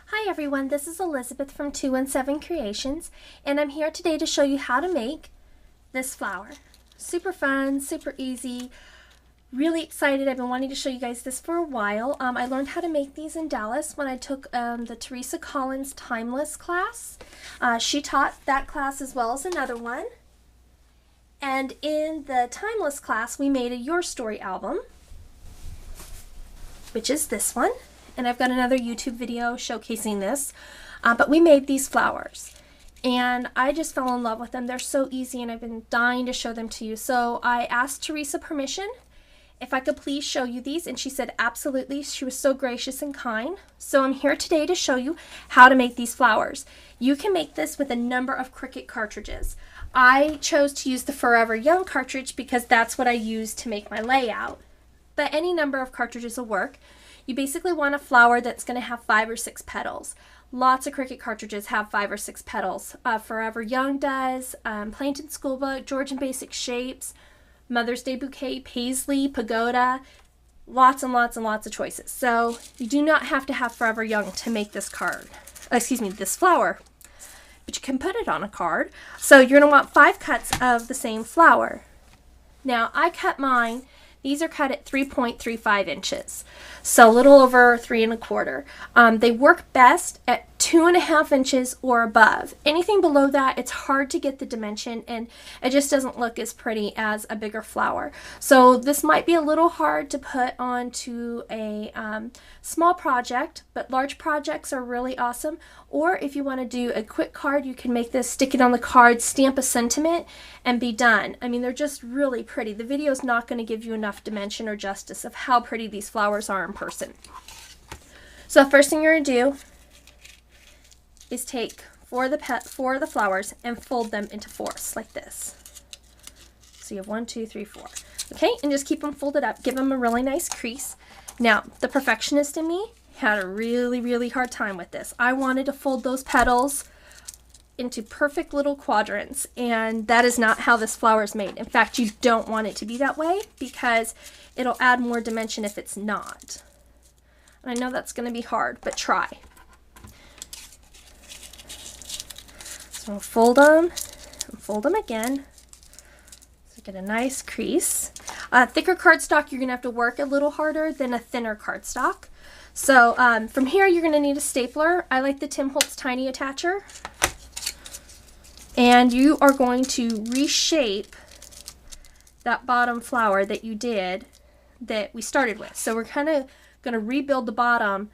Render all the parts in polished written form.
Hi everyone, this is Elizabeth from 217 Creations, and I'm here today to show you how to make this flower. Super fun, super easy, really excited. I've been wanting to show you guys this for a while. I learned how to make these in Dallas when I took the Teresa Collins Timeless class. She taught that class as well as another one. And in the Timeless class, we made a Your Story album, which is this one. And I've got another YouTube video showcasing this, but we made these flowers and I just fell in love with them. They're so easy and I've been dying to show them to you. So I asked Teresa permission if I could please show you these, and she said absolutely. She was so gracious and kind. So I'm here today to show you how to make these flowers. You can make this with a number of Cricut cartridges. I chose to use the Forever Young cartridge because that's what I use to make my layout, but any number of cartridges will work. You basically want a flower that's going to have 5 or 6 petals. Lots of Cricut cartridges have 5 or 6 petals. Forever Young does, Plankton Schoolbook, Georgian Basic Shapes, Mother's Day Bouquet, Paisley, Pagoda, lots and lots and lots of choices. So you do not have to have Forever Young to make this this flower, but you can put it on a card. So you're going to want 5 cuts of the same flower. Now I cut mine. These are cut at 3.35 inches, so a little over 3 1/4. They work best at 2.5 inches or above. Anything below that, it's hard to get the dimension and it just doesn't look as pretty as a bigger flower. So this might be a little hard to put onto a small project, but large projects are really awesome. Or if you want to do a quick card, you can make this, stick it on the card, stamp a sentiment, and be done. I mean, they're just really pretty. The video is not going to give you enough dimension or justice of how pretty these flowers are in person. So the first thing you're going to do is take 4 of the flowers and fold them into 4ths like this. So you have 1, 2, 3, 4. Okay, and just keep them folded up. Give them a really nice crease. Now, the perfectionist in me had a really hard time with this. I wanted to fold those petals into perfect little quadrants, and that is not how this flower is made. In fact, you don't want it to be that way because it'll add more dimension if it's not. And I know that's going to be hard, but try. So fold them and fold them again. So get a nice crease. Thicker cardstock, you're going to have to work a little harder than a thinner cardstock. So from here, you're going to need a stapler. I like the Tim Holtz Tiny Attacher. And you are going to reshape that bottom flower that you did, that we started with. So we're kind of going to rebuild the bottom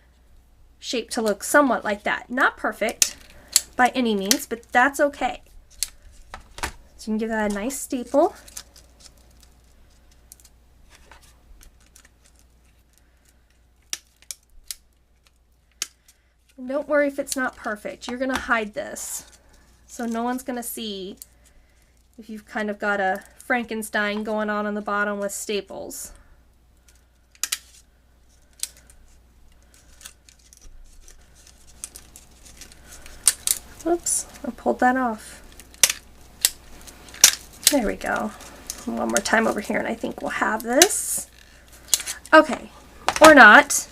shape to look somewhat like that. Not perfect by any means, but that's okay. So you can give that a nice staple. And don't worry if it's not perfect. You're going to hide this, so no one's going to see if you've kind of got a Frankenstein going on the bottom with staples. Oops, I pulled that off. There we go. One more time over here and I think we'll have this. Okay, or not.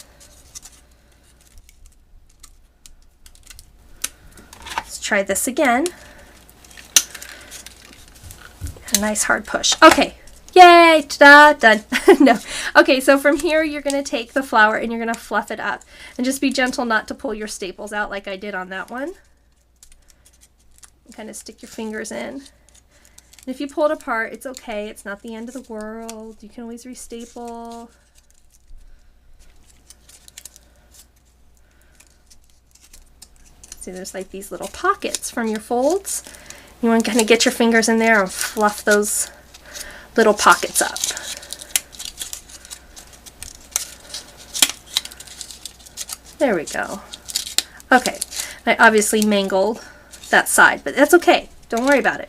Let's try this again. A nice hard push. Okay, yay, ta-da, done. No. Okay, so from here you're going to take the flower and you're going to fluff it up. And just be gentle not to pull your staples out like I did on that one. Kind of stick your fingers in. And if you pull it apart, it's okay. It's not the end of the world. You can always restaple. See, there's like these little pockets from your folds. You want to kind of get your fingers in there and fluff those little pockets up. There we go. Okay, I obviously mangled that side, but that's okay. Don't worry about it.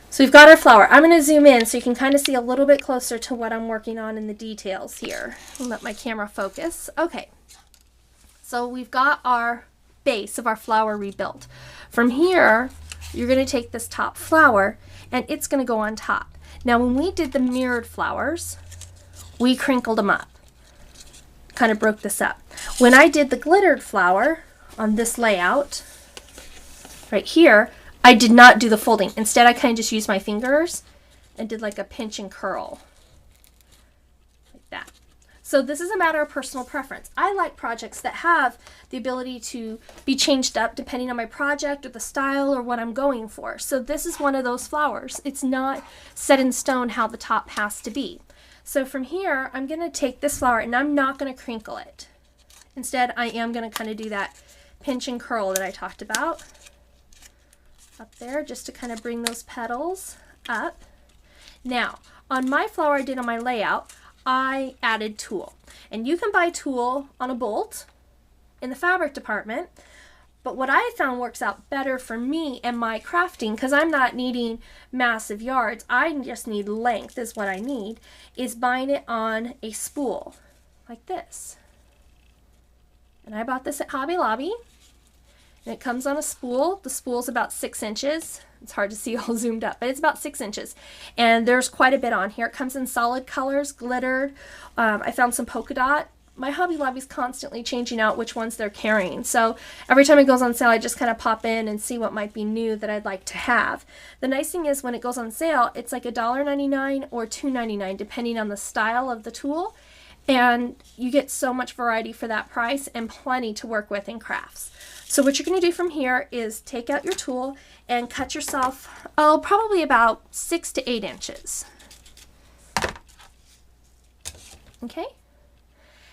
So we've got our flower. I'm going to zoom in so you can kind of see a little bit closer to what I'm working on in the details here. I'll let my camera focus. Okay, so we've got our base of our flower rebuilt. From here, you're going to take this top flower and it's going to go on top. Now when we did the mirrored flowers, we crinkled them up. kind of broke this up. When I did the glittered flower on this layout right here, I did not do the folding. Instead, I kind of just used my fingers and did like a pinch and curl like that. So this is a matter of personal preference. I like projects that have the ability to be changed up depending on my project or the style or what I'm going for. So this is one of those flowers. It's not set in stone how the top has to be. So from here, I'm going to take this flower and I'm not going to crinkle it. Instead, I am going to kind of do that pinch and curl that I talked about up there, just to kind of bring those petals up. Now, on my flower I did on my layout, I added tulle. And you can buy tulle on a bolt in the fabric department, but what I found works out better for me and my crafting, because I'm not needing massive yards, I just need length is what I need, is buying it on a spool like this. And I bought this at Hobby Lobby, and it comes on a spool. The spool's about 6 inches. It's hard to see all zoomed up, but it's about 6 inches. And there's quite a bit on here. It comes in solid colors, glittered. I found some polka dot. My Hobby Lobby's constantly changing out which ones they're carrying. So every time it goes on sale, I just kind of pop in and see what might be new that I'd like to have. The nice thing is when it goes on sale, it's like $1.99 or $2.99 depending on the style of the tulle. And you get so much variety for that price and plenty to work with in crafts. So what you're going to do from here is take out your tulle and cut yourself, probably about 6 to 8 inches. Okay?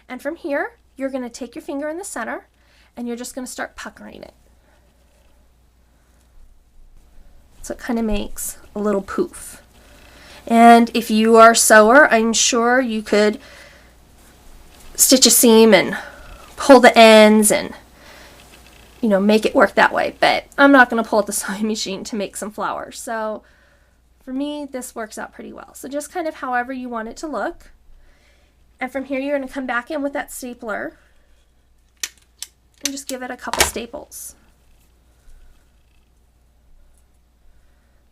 And from here, you're going to take your finger in the center and you're just going to start puckering it. So it kind of makes a little poof. And if you are a sewer, I'm sure you could stitch a seam and pull the ends and make it work that way, but I'm not going to pull out the sewing machine to make some flowers. So for me, this works out pretty well. So just kind of however you want it to look. And from here, you're going to come back in with that stapler and just give it a couple staples.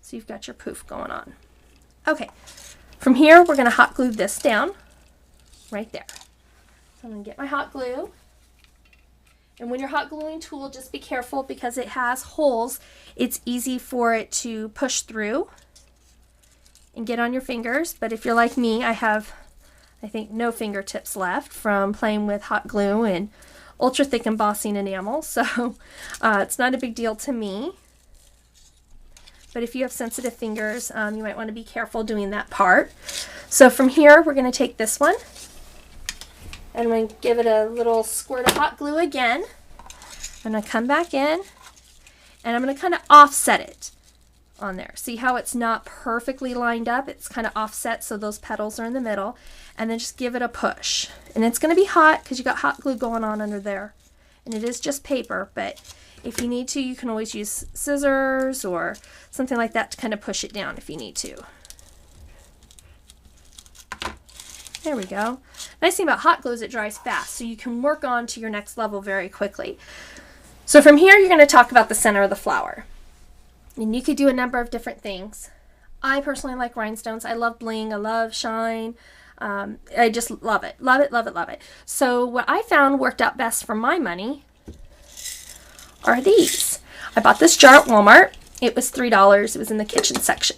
So you've got your poof going on. Okay, from here, we're going to hot glue this down right there. So I'm going to get my hot glue. And when you're hot gluing tulle, just be careful because it has holes. It's easy for it to push through and get on your fingers. But if you're like me, I have, I think, no fingertips left from playing with hot glue and ultra thick embossing enamel. So it's not a big deal to me. But if you have sensitive fingers, you might want to be careful doing that part. So from here, we're going to take this one. And I'm going to give it a little squirt of hot glue again. I'm going to come back in and I'm going to kind of offset it on there. See how it's not perfectly lined up? It's kind of offset so those petals are in the middle. And then just give it a push. And it's going to be hot because you got hot glue going on under there. And it is just paper, but if you need to, you can always use scissors or something like that to kind of push it down if you need to. There we go. Nice thing about hot glue is it dries fast, so you can work on to your next level very quickly. So from here, you're going to talk about the center of the flower. And you could do a number of different things. I personally like rhinestones. I love bling. I love shine. I just love it. Love it, love it, love it. So what I found worked out best for my money are these. I bought this jar at Walmart. It was $3. It was in the kitchen section.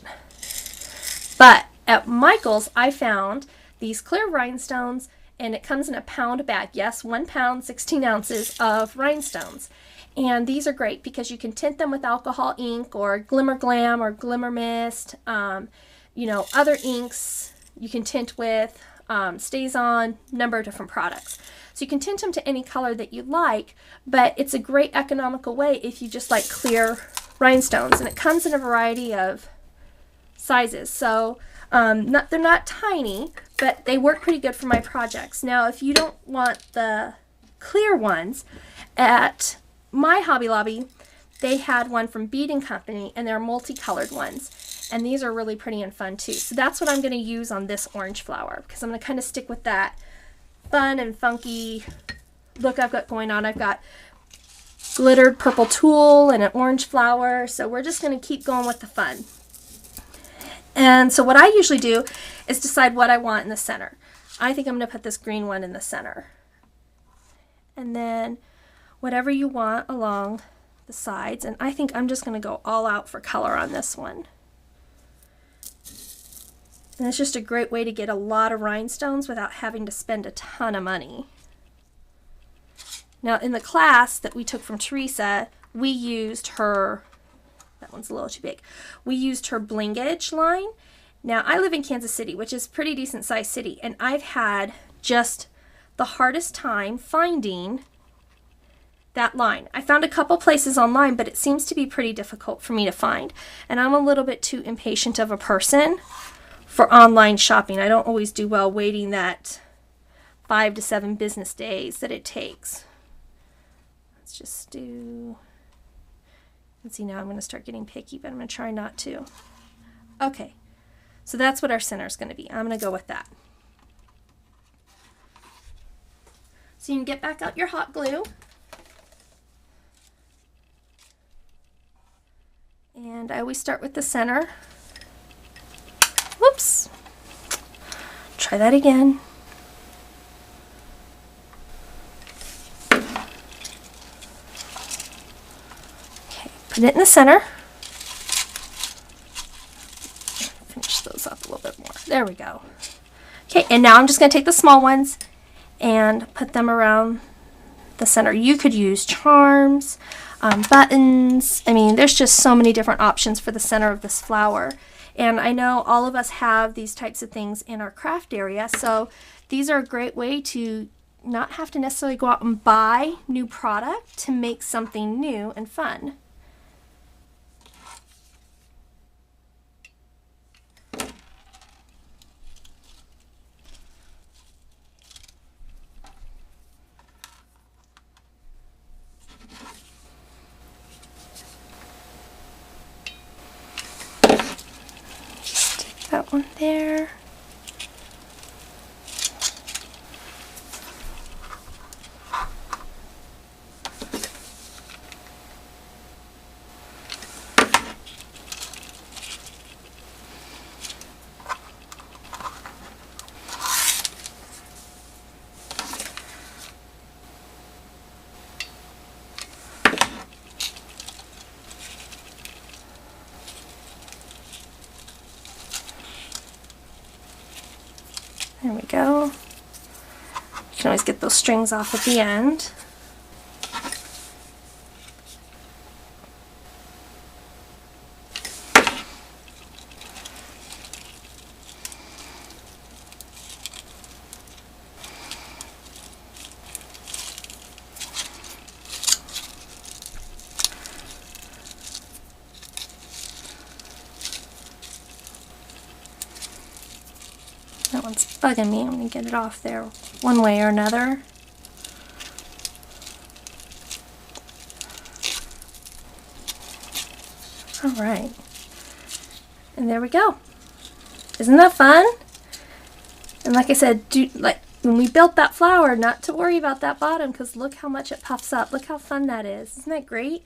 But at Michael's, I found these clear rhinestones, and it comes in a pound bag. Yes, 1 pound, 16 ounces of rhinestones. And these are great because you can tint them with alcohol ink or Glimmer Glam or Glimmer Mist. Other inks you can tint with, Stays On, number of different products. So you can tint them to any color that you like, but it's a great economical way if you just like clear rhinestones. And it comes in a variety of sizes. So they're not tiny, but they work pretty good for my projects. Now, if you don't want the clear ones, at my Hobby Lobby, they had one from Bead & Company, and they're multicolored ones. And these are really pretty and fun too. So that's what I'm going to use on this orange flower, because I'm going to kind of stick with that fun and funky look I've got going on. I've got glittered purple tulle and an orange flower, so we're just going to keep going with the fun. And so what I usually do is decide what I want in the center. I think I'm going to put this green one in the center. and then whatever you want along the sides. And I think I'm just going to go all out for color on this one. And it's just a great way to get a lot of rhinestones without having to spend a ton of money. Now in the class that we took from Teresa, we used her, that one's a little too big, we used her blingage line. Now I live in Kansas City, which is a pretty decent sized city, and I've had just the hardest time finding that line. I found a couple places online, but it seems to be pretty difficult for me to find. And I'm a little bit too impatient of a person for online shopping. I don't always do well waiting that 5 to 7 business days that it takes. Let's just do, let's see, now I'm going to start getting picky, but I'm going to try not to. Okay, so that's what our center is going to be. I'm going to go with that. So you can get back out your hot glue. And I always start with the center. Whoops. Try that again. Okay, put it in the center. Finish those up a little bit more. There we go. Okay, and now I'm just going to take the small ones and put them around the center. You could use charms, buttons. I mean, there's just so many different options for the center of this flower. And I know all of us have these types of things in our craft area, so these are a great way to not have to necessarily go out and buy new product to make something new and fun. That one there. There we go. You can always get those strings off at the end. That one's bugging me. I'm going to get it off there one way or another. Alright. And there we go. Isn't that fun? And like I said, like when we built that flower, not to worry about that bottom, because look how much it puffs up. Look how fun that is. Isn't that great?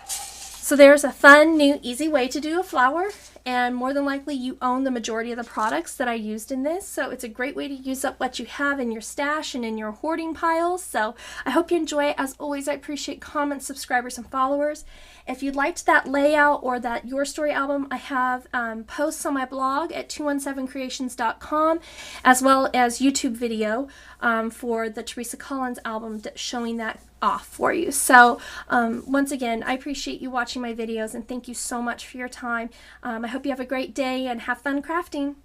So there's a fun, new, easy way to do a flower, and more than likely you own the majority of the products that I used in this, so it's a great way to use up what you have in your stash and in your hoarding piles. So I hope you enjoy it. As always, I appreciate comments, subscribers, and followers. If you liked that layout or that Your Story album, I have posts on my blog at 217creations.com, as well as YouTube video for the Teresa Collins album showing that off for you. So once again, I appreciate you watching my videos, and thank you so much for your time. I hope you have a great day and have fun crafting.